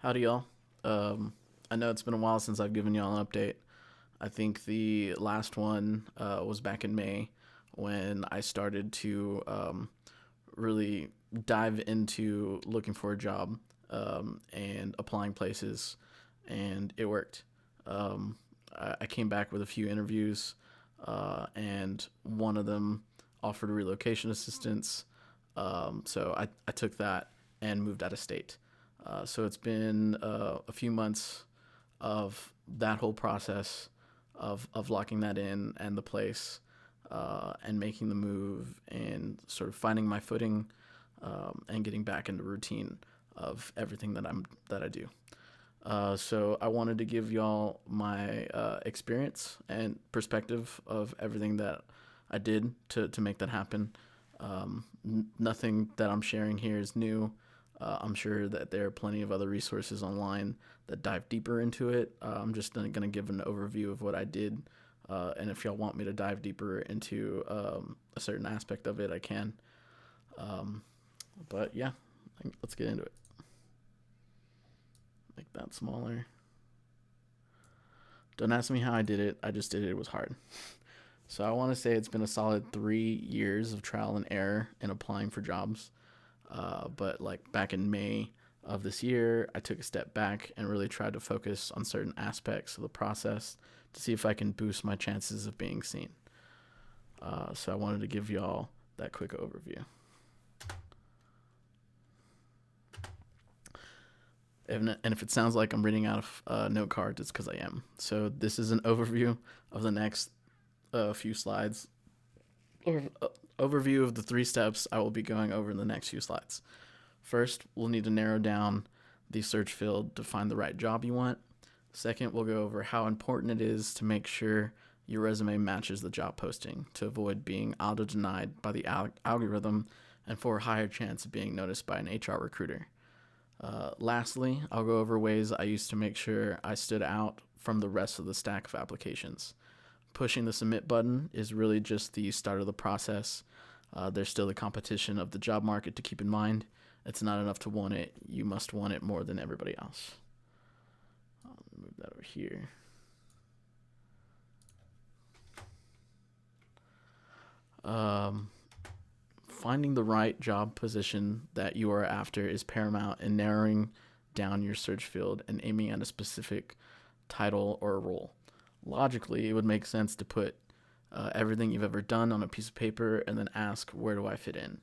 Howdy, y'all. I know it's been a while since I've given y'all an update. I think the last one was back in May when I started to really dive into looking for a job and applying places, and it worked. I came back with a few interviews, and one of them offered relocation assistance. So I took that and moved out of state. So it's been a few months of that whole process of locking that in and the place and making the move and sort of finding my footing and getting back into routine of everything that I do. So I wanted to give y'all my experience and perspective of everything that I did to make that happen. Nothing that I'm sharing here is new. I'm sure that there are plenty of other resources online that dive deeper into it. I'm just going to give an overview of what I did. And if y'all want me to dive deeper into a certain aspect of it, I can. Um, but yeah, let's get into it. Make that smaller. Don't ask me how I did it. I just did it. It was hard. So I want to say it's been a solid 3 years of trial and error in applying for jobs. But like back in May of this year, I took a step back and really tried to focus on certain aspects of the process to see if I can boost my chances of being seen. So I wanted to give y'all that quick overview. And if it sounds like I'm reading out of note cards, it's because I am. So this is an overview of the next few slides, or overview of the 3 steps I will be going over in the next few slides. First, we'll need to narrow down the search field to find the right job you want. Second, we'll go over how important it is to make sure your resume matches the job posting to avoid being auto-denied by the algorithm and for a higher chance of being noticed by an HR recruiter. Lastly, I'll go over ways I used to make sure I stood out from the rest of the stack of applications. Pushing the submit button is really just the start of the process. There's still the competition of the job market to keep in mind. It's not enough to want it. You must want it more than everybody else. I'll move that over here. Um, Finding the right job position that you are after is paramount in narrowing down your search field and aiming at a specific title or a role. Logically, it would make sense to put everything you've ever done on a piece of paper and then ask, where do I fit in?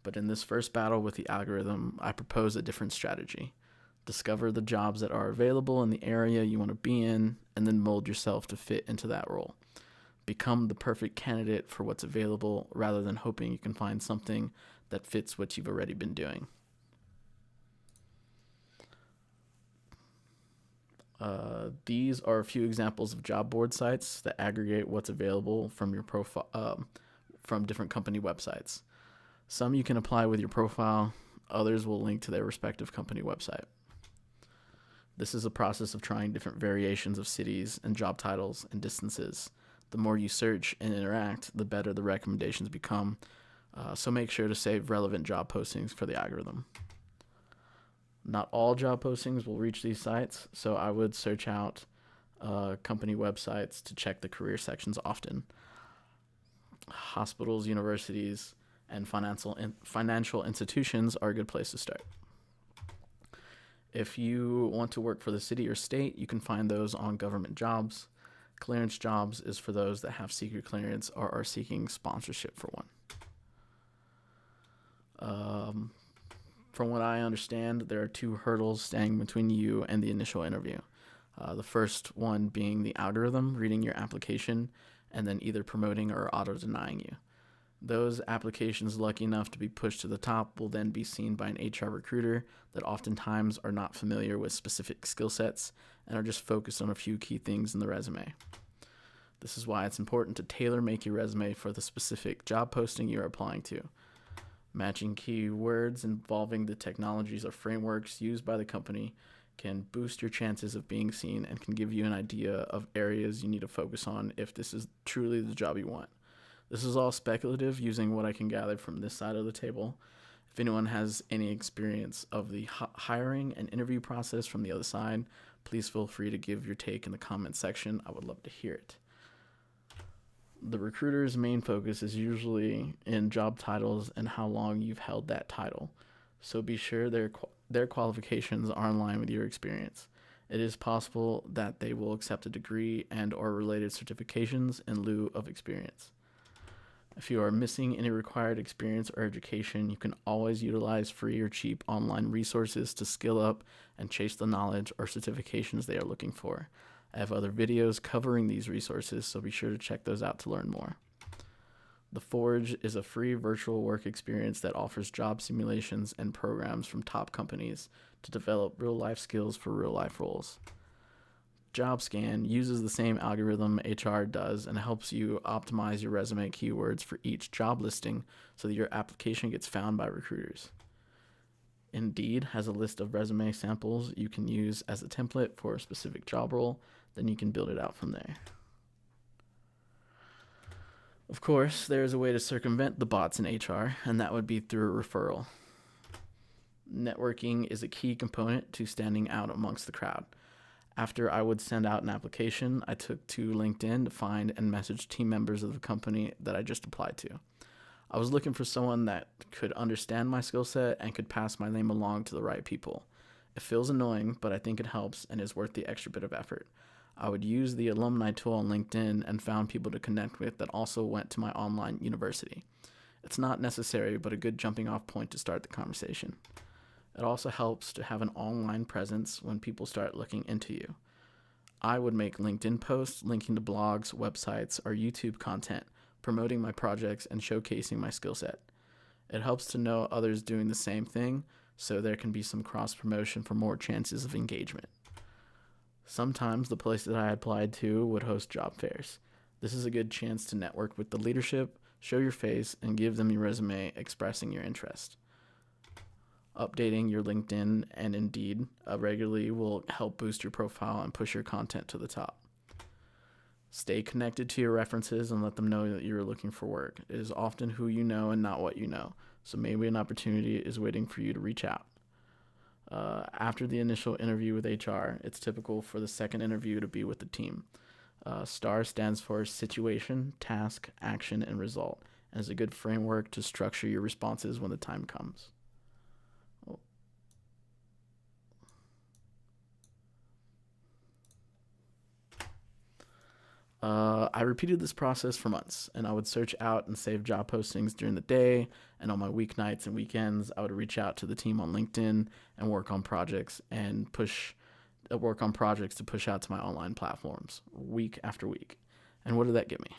But in this first battle with the algorithm, I propose a different strategy. Discover the jobs that are available in the area you want to be in, and then mold yourself to fit into that role. Become the perfect candidate for what's available rather than hoping you can find something that fits what you've already been doing. These are a few examples of job board sites that aggregate what's available from your profile, from different company websites. Some you can apply with your profile, others will link to their respective company website. This is a process of trying different variations of cities and job titles and distances. The more you search and interact, the better the recommendations become. So make sure to save relevant job postings for the algorithm. Not all job postings will reach these sites, so I would search out company websites to check the career sections often. Hospitals, universities, and financial institutions are a good place to start. If you want to work for the city or state, you can find those on government jobs. Clearance jobs is for those that have secret clearance or are seeking sponsorship for one. From what I understand, there are 2 hurdles standing between you and the initial interview. The first one being the algorithm reading your application and then either promoting or auto-denying you. Those applications lucky enough to be pushed to the top will then be seen by an HR recruiter that oftentimes are not familiar with specific skill sets and are just focused on a few key things in the resume. This is why it's important to tailor make your resume for the specific job posting you're applying to. Matching keywords involving the technologies or frameworks used by the company can boost your chances of being seen and can give you an idea of areas you need to focus on if this is truly the job you want. This is all speculative using what I can gather from this side of the table, If anyone has any experience of the hiring and interview process from the other side, please feel free to give your take in the comment section. I would love to hear it. The recruiter's main focus is usually in job titles and how long you've held that title. So be sure their qualifications are in line with your experience. It is possible that they will accept a degree and or related certifications in lieu of experience. If you are missing any required experience or education, you can always utilize free or cheap online resources to skill up and chase the knowledge or certifications they are looking for. I have other videos covering these resources, so be sure to check those out to learn more. The Forge is a free virtual work experience that offers job simulations and programs from top companies to develop real-life skills for real-life roles. JobScan uses the same algorithm HR does and helps you optimize your resume keywords for each job listing so that your application gets found by recruiters. Indeed has a list of resume samples you can use as a template for a specific job role, then you can build it out from there. Of course, there is a way to circumvent the bots in HR, and that would be through a referral. Networking is a key component to standing out amongst the crowd. After I would send out an application, I took to LinkedIn to find and message team members of the company that I just applied to. I was looking for someone that could understand my skill set and could pass my name along to the right people. It feels annoying, but I think it helps and is worth the extra bit of effort. I would use the alumni tool on LinkedIn and found people to connect with that also went to my online university. It's not necessary, but a good jumping off point to start the conversation. It also helps to have an online presence when people start looking into you. I would make LinkedIn posts linking to blogs, websites, or YouTube content, promoting my projects and showcasing my skill set. It helps to know others doing the same thing, so there can be some cross promotion for more chances of engagement. Sometimes the place that I applied to would host job fairs. This is a good chance to network with the leadership, show your face, and give them your resume expressing your interest. Updating your LinkedIn and Indeed regularly will help boost your profile and push your content to the top. Stay connected to your references and let them know that you're looking for work. It is often who you know and not what you know, so maybe an opportunity is waiting for you to reach out. After the initial interview with HR, it's typical for the second interview to be with the team. STAR stands for Situation, Task, Action, and Result, and is a good framework to structure your responses when the time comes. I repeated this process for months, and I would search out and save job postings during the day, and on my weeknights and weekends, I would reach out to the team on LinkedIn and work on projects to push out to my online platforms week after week. And what did that get me?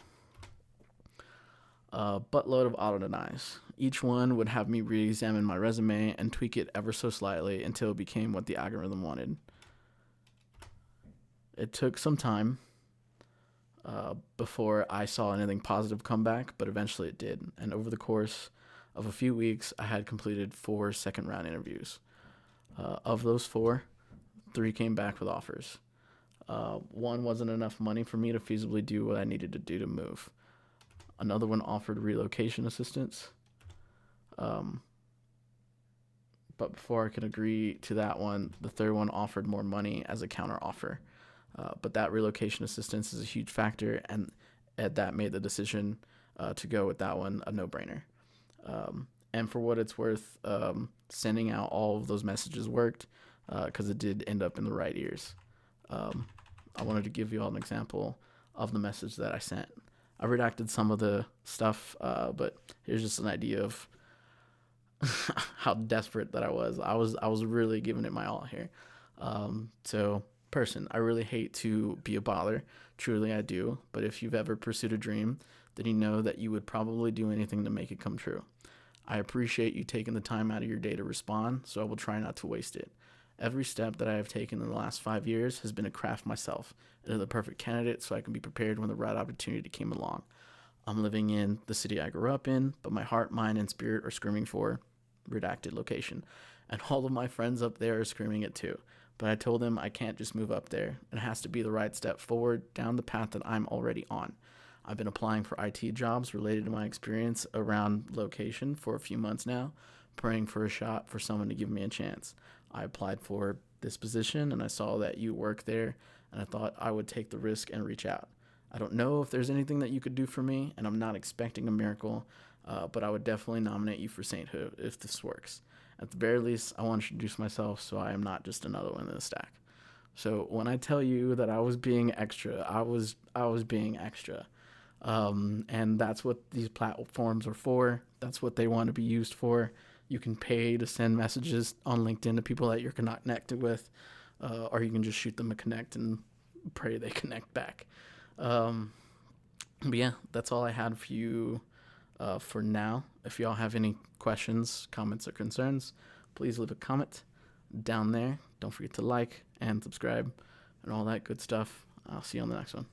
A buttload of auto denies. Each one would have me re-examine my resume and tweak it ever so slightly until it became what the algorithm wanted. It took some time before I saw anything positive come back, but eventually it did. And over the course of a few weeks, I had completed 4 second-round interviews. Of those 4, 3 came back with offers. 1 wasn't enough money for me to feasibly do what I needed to do to move. Another one offered relocation assistance. But before I could agree to that one, the third one offered more money as a counter offer. But that relocation assistance is a huge factor, and that made the decision to go with that one a no-brainer. And for what it's worth, sending out all of those messages worked because it did end up in the right ears. I wanted to give you all an example of the message that I sent. I redacted some of the stuff, but here's just an idea of how desperate that I was. I was really giving it my all here. So, person, I really hate to be a bother. Truly, I do. But if you've ever pursued a dream, then you know that you would probably do anything to make it come true. I appreciate you taking the time out of your day to respond, so I will try not to waste it. Every step that I have taken in the last 5 years has been to craft myself into the perfect candidate so I can be prepared when the right opportunity came along. I'm living in the city I grew up in, but my heart, mind, and spirit are screaming for redacted location. And all of my friends up there are screaming it too. But I told them I can't just move up there. It has to be the right step forward down the path that I'm already on. I've been applying for IT jobs related to my experience around location for a few months now, praying for a shot for someone to give me a chance. I applied for this position and I saw that you work there, and I thought I would take the risk and reach out. I don't know if there's anything that you could do for me, and I'm not expecting a miracle, but I would definitely nominate you for sainthood if this works. At the very least, I want to introduce myself so I am not just another one in the stack. So when I tell you that I was being extra, I was being extra. And that's what these platforms are for. That's what they want to be used for. You can pay to send messages on LinkedIn to people that you're not connected with, or you can just shoot them a connect and pray they connect back. But yeah, that's all I had for you for now. If y'all have any questions, comments, or concerns, please leave a comment down there. Don't forget to like and subscribe and all that good stuff. I'll see you on the next one.